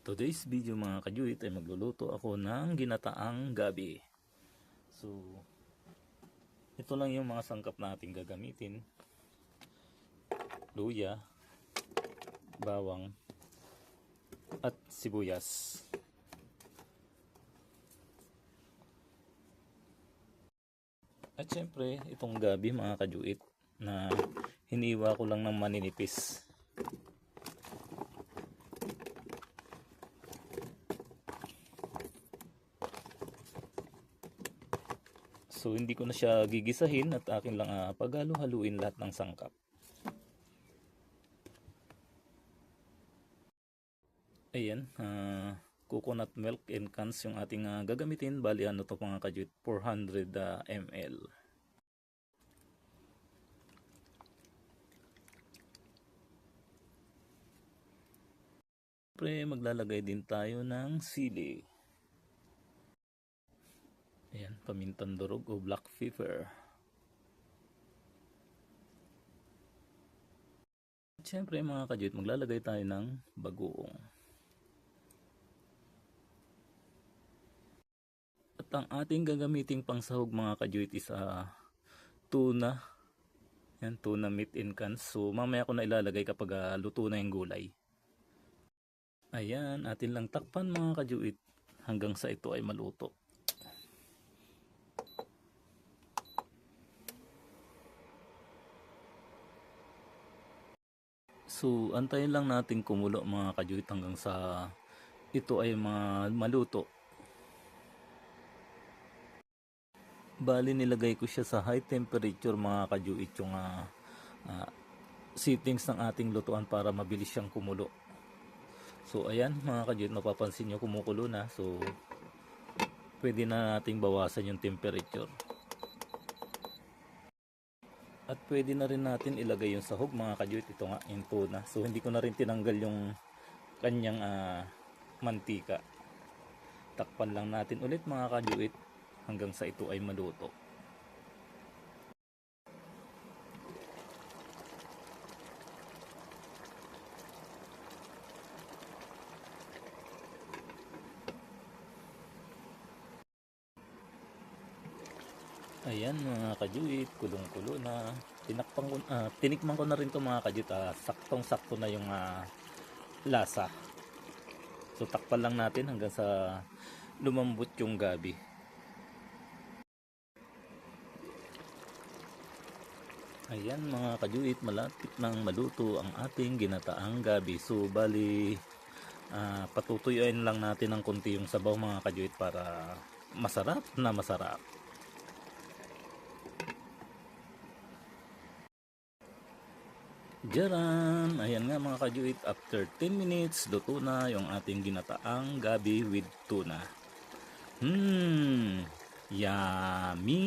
Today's video mga kajuit ay magluluto ako ng ginataang gabi. So, ito lang yung mga sangkap natin gagamitin. Luya, bawang, at sibuyas. At syempre, itong gabi mga kajuit na hiniwa ko lang ng maninipis. So hindi ko na siya gigisahin at akin lang paghalo-haluin lahat ng sangkap. Ayan, coconut milk and cans yung ating gagamitin. Bali ano to mga kajuit, 400 ml. Siyempre maglalagay din tayo ng sili. Ayan, pamintang durog o black pepper. At syempre mga kajuit, maglalagay tayo ng bagoong. At ang ating gagamiting pangsahog mga kajuit is tuna. Yan, tuna meat in cans. So mamaya ko na ilalagay kapag luto na yung gulay. Ayan, atin lang takpan mga kajuit hanggang sa ito ay maluto. So, antayin lang natin kumulo mga kajuit hanggang sa ito ay maluto. Bali nilagay ko siya sa high temperature mga kajuit yung settings ng ating lutuan para mabilis siyang kumulo. So, ayan mga kajuit, mapapansin nyo kumukulo na. So, pwede na nating bawasan yung temperature. At pwede na rin natin ilagay yung sahog mga kajuit. Ito nga yung tuna. So hindi ko na rin tinanggal yung kanyang mantika. Takpan lang natin ulit mga kajuit hanggang sa ito ay maluto. Ayan mga kajuit, kulong-kulo na. Tinikman ko na rin to mga kajuit. Saktong-sakto na yung lasa. So takpan lang natin hanggang sa lumambot yung gabi. Ayan mga kajuit, malapit nang maluto ang ating ginataang gabi. So bali patutuyuin lang natin ng konti yung sabaw mga kajuit para masarap na masarap. Jaran! Ayan nga mga kajuit, after 10 minutes, luto na yung ating ginataang gabi with tuna. Yummy!